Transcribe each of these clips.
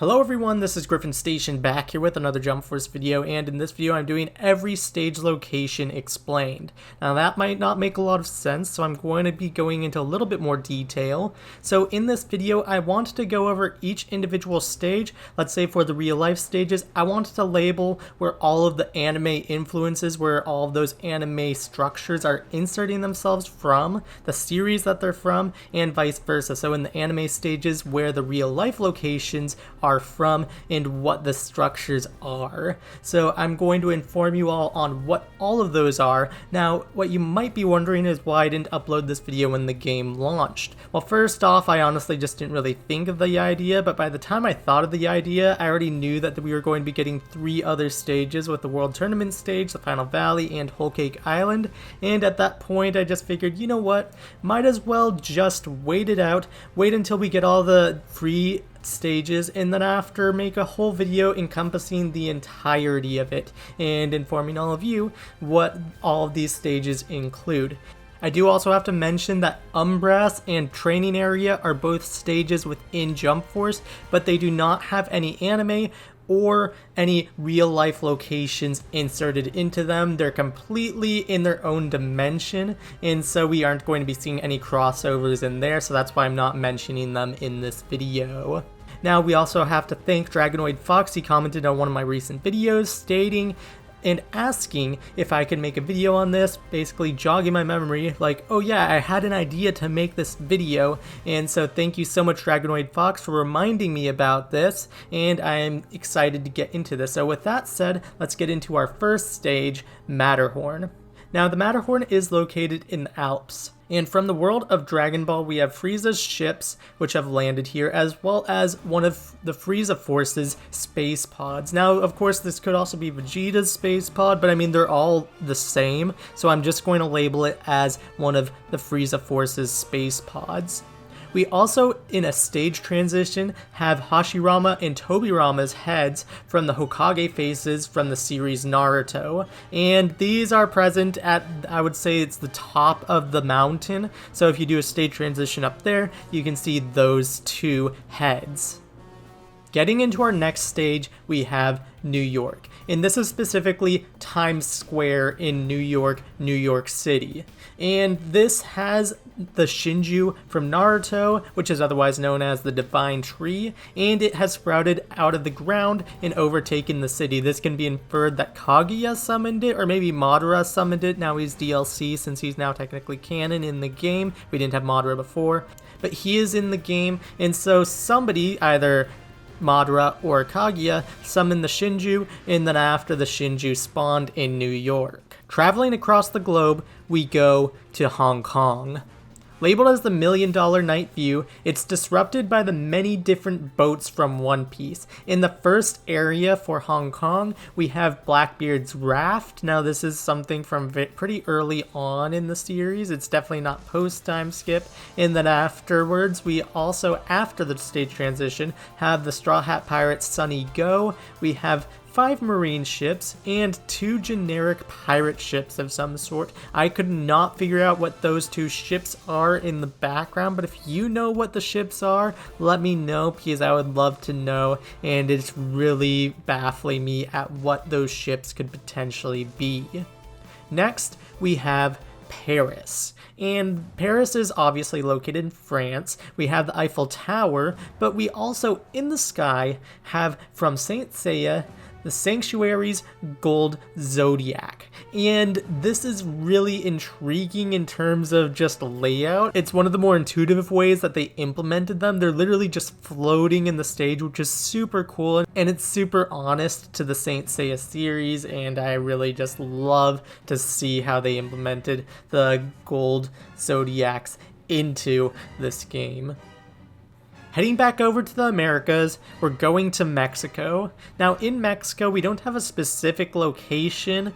Hello everyone, this is Griffin Station back here with another Jump Force video, and in this video I'm doing every stage location explained. Now that might not make a lot of sense, so I'm going to be going into a little bit more detail. So in this video I wanted to go over each individual stage. Let's say for the real life stages, I wanted to label where all of the anime influences, where all of those anime structures are inserting themselves from, the series that they're from, and vice versa. So in the anime stages, where the real life locations are from and what the structures are. So I'm going to inform you all on what all of those are. Now, what you might be wondering is why I didn't upload this video when the game launched. Well, first off, I honestly just didn't really think of the idea, but by the time I thought of the idea, I already knew that we were going to be getting 3 other stages with the World Tournament stage, the Final Valley, and Whole Cake Island, and at that point I just figured, you know what, might as well just wait it out, wait until we get all the free stages, and then after make a whole video encompassing the entirety of it and informing all of you what all of these stages include. I do also have to mention that Umbras and Training Area are both stages within Jump Force, but they do not have any anime or any real life locations inserted into them. They're completely in their own dimension, and so we aren't going to be seeing any crossovers in there, so that's why I'm not mentioning them in this video. Now, we also have to thank Dragonoid Fox. He commented on one of my recent videos stating and asking if I could make a video on this, basically jogging my memory, like, oh yeah, I had an idea to make this video, and so thank you so much, Dragonoid Fox, for reminding me about this, and I'm excited to get into this. So with that said, let's get into our first stage, Matterhorn. Now, the Matterhorn is located in the Alps. And from the world of Dragon Ball, we have Frieza's ships, which have landed here, as well as one of the Frieza Force's space pods. Now, of course, this could also be Vegeta's space pod, but I mean, they're all the same, so I'm just going to label it as one of the Frieza Force's space pods. We also, in a stage transition, have Hashirama and Tobirama's heads from the Hokage faces from the series Naruto. And these are present at, I would say it's the top of the mountain. So if you do a stage transition up there, you can see those 2 heads. Getting into our next stage, we have New York. And this is specifically Times Square in New York City. And this has the Shinju from Naruto, which is otherwise known as the Divine Tree, and it has sprouted out of the ground and overtaken the city. This can be inferred that Kaguya summoned it, or maybe Madara summoned it. Now he's DLC since he's now technically canon in the game. We didn't have Madara before, but he is in the game, and so somebody, either Madara or Kaguya, summoned the Shinju, and then after the Shinju spawned in New York. Traveling across the globe, we go to Hong Kong. Labeled as the $1 Million Night View, it's disrupted by the many different boats from One Piece. In the first area for Hong Kong, we have Blackbeard's Raft. Now, this is something from pretty early on in the series. It's definitely not post-time skip. And then afterwards, we also, after the stage transition, have the Straw Hat Pirates Sunny Go. We have 5 marine ships, and 2 generic pirate ships of some sort. I could not figure out what those 2 ships are in the background, but if you know what the ships are, let me know, because I would love to know, and it's really baffling me at what those ships could potentially be. Next, we have Paris. And Paris is obviously located in France. We have the Eiffel Tower, but we also, in the sky, have from Saint Seiya, the Sanctuary's Gold Zodiac. And this is really intriguing in terms of just layout. It's one of the more intuitive ways that they implemented them. They're literally just floating in the stage, which is super cool, and it's super honest to the Saint Seiya series, and I really just love to see how they implemented the Gold Zodiacs into this game. Heading back over to the Americas, we're going to Mexico. Now, in Mexico, we don't have a specific location,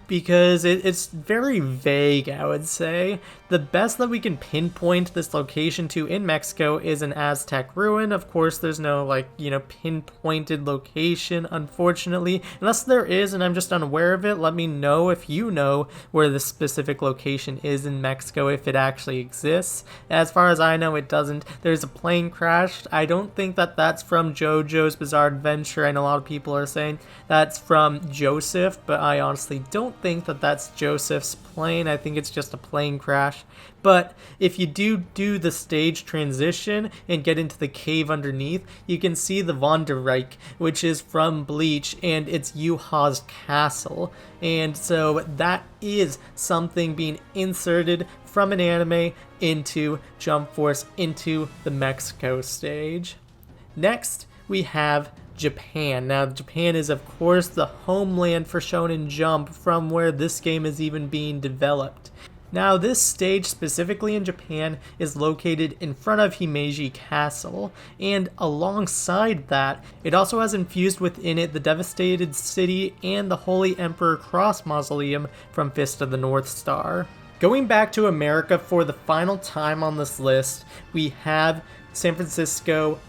because it's very vague, I would say. The best that we can pinpoint this location to in Mexico is an Aztec ruin. Of course, there's no, like, pinpointed location, unfortunately. Unless there is and I'm just unaware of it, let me know if you know where the specific location is in Mexico, if it actually exists. As far as I know, it doesn't. There's a plane crashed. I don't think that that's from JoJo's Bizarre Adventure. I know a lot of people are saying that's from Joseph, but I honestly don't think that that's Joseph's plane. I think it's just a plane crash. But if you do the stage transition and get into the cave underneath, you can see the Vonderreich, which is from Bleach, and it's Yuhas Castle. And so that is something being inserted from an anime into Jump Force, into the Mexico stage. Next, we have Japan. Now, Japan is, of course, the homeland for Shonen Jump, from where this game is even being developed. Now, this stage, specifically in Japan, is located in front of Himeji Castle, and alongside that, it also has infused within it the devastated city and the Holy Emperor Cross Mausoleum from Fist of the North Star. Going back to America for the final time on this list, we have San Francisco,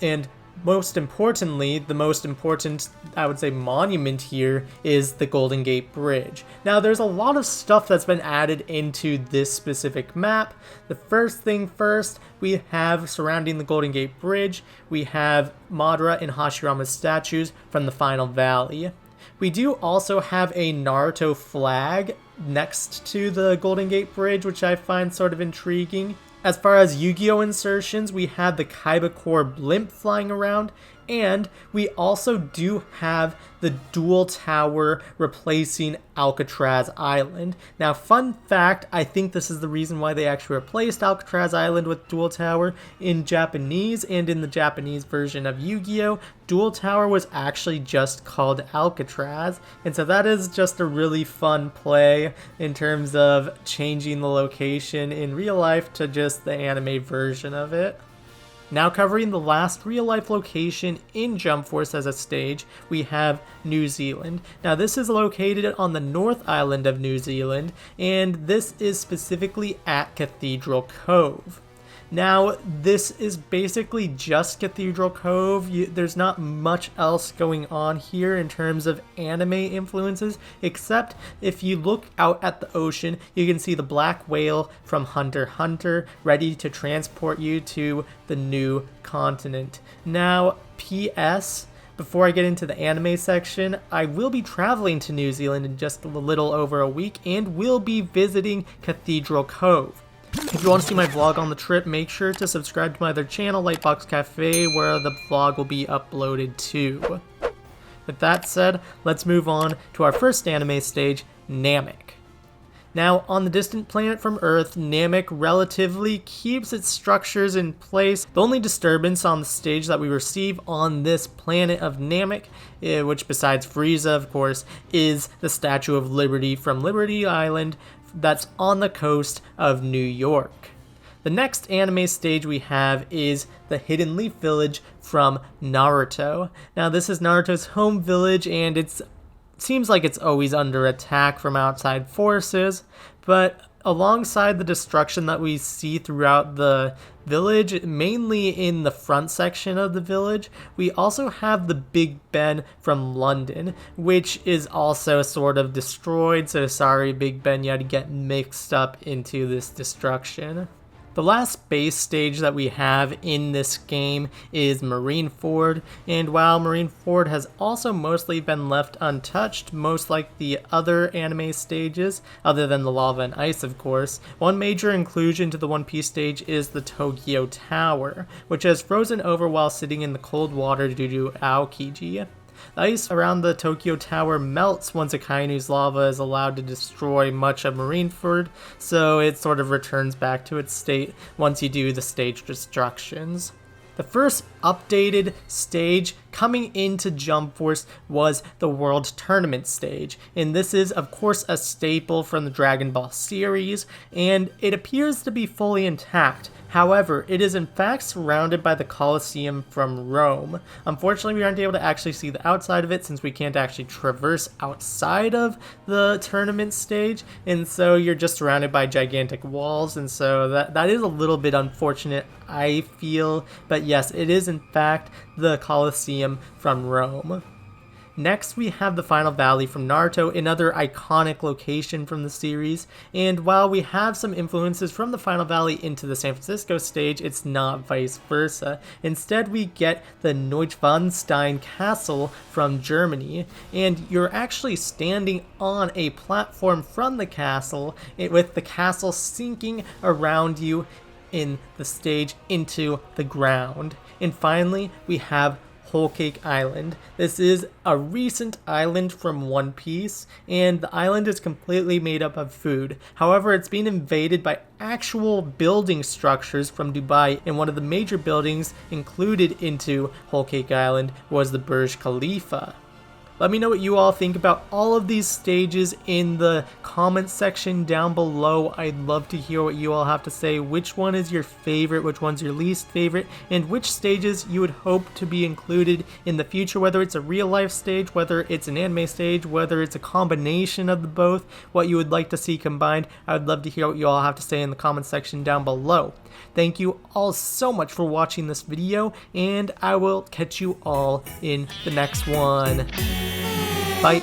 and most importantly, the most important, I would say, monument here is the Golden Gate Bridge. Now, there's a lot of stuff that's been added into this specific map. The first thing first, we have surrounding the Golden Gate Bridge, we have Madara and Hashirama's statues from the Final Valley. We do also have a Naruto flag next to the Golden Gate Bridge, which I find sort of intriguing. As far as Yu-Gi-Oh! Insertions, we have the Kaiba Core blimp flying around, and we also do have the Dual Tower replacing Alcatraz Island. Now, fun fact, I think this is the reason why they actually replaced Alcatraz Island with Dual Tower. In Japanese and in the Japanese version of Yu-Gi-Oh!, Dual Tower was actually just called Alcatraz, and so that is just a really fun play in terms of changing the location in real life to just the anime version of it. Now, covering the last real-life location in Jump Force as a stage, we have New Zealand. Now, this is located on the North Island of New Zealand, and this is specifically at Cathedral Cove. Now, this is basically just Cathedral Cove. There's not much else going on here in terms of anime influences, except if you look out at the ocean, you can see the black whale from Hunter x Hunter ready to transport you to the new continent. Now, P.S., before I get into the anime section, I will be traveling to New Zealand in just a little over a week and will be visiting Cathedral Cove. If you want to see my vlog on the trip, make sure to subscribe to my other channel, Lightbox Cafe, where the vlog will be uploaded to. With that said, let's move on to our first anime stage, Namek. Now, on the distant planet from Earth, Namek relatively keeps its structures in place. The only disturbance on the stage that we receive on this planet of Namek, which besides Frieza, of course, is the Statue of Liberty from Liberty Island, that's on the coast of New York. The next anime stage we have is the Hidden Leaf Village from Naruto. Now, this is Naruto's home village, and it seems like it's always under attack from outside forces, but alongside the destruction that we see throughout the village, mainly in the front section of the village, we also have the Big Ben from London, which is also sort of destroyed, so sorry Big Ben, you had to get mixed up into this destruction. The last base stage that we have in this game is Marineford, and while Marineford has also mostly been left untouched, most like the other anime stages, other than the lava and ice of course, one major inclusion to the One Piece stage is the Tokyo Tower, which has frozen over while sitting in the cold water due to Aokiji. The ice around the Tokyo Tower melts once Akainu's lava is allowed to destroy much of Marineford, so it sort of returns back to its state once you do the stage destructions. The first updated stage coming into Jump Force was the World Tournament stage, and this is of course a staple from the Dragon Ball series, and it appears to be fully intact. However, it is in fact surrounded by the Colosseum from Rome. Unfortunately, we aren't able to actually see the outside of it since we can't actually traverse outside of the tournament stage, and so you're just surrounded by gigantic walls, and so that is a little bit unfortunate, I feel. But yes, it is in fact the Colosseum from Rome. Next, we have the Final Valley from Naruto, another iconic location from the series, and while we have some influences from the Final Valley into the San Francisco stage, it's not vice versa. Instead, we get the Neuschwanstein Castle from Germany, and you're actually standing on a platform from the castle, with the castle sinking around you in the stage into the ground. And finally, we have Whole Cake Island. This is a recent island from One Piece, and the island is completely made up of food. However, it's being invaded by actual building structures from Dubai, and one of the major buildings included into Whole Cake Island was the Burj Khalifa. Let me know what you all think about all of these stages in the comment section down below. I'd love to hear what you all have to say. Which one is your favorite? Which one's your least favorite? And which stages you would hope to be included in the future, whether it's a real life stage, whether it's an anime stage, whether it's a combination of the both, what you would like to see combined. I would love to hear what you all have to say in the comment section down below. Thank you all so much for watching this video, and I will catch you all in the next one. Bye.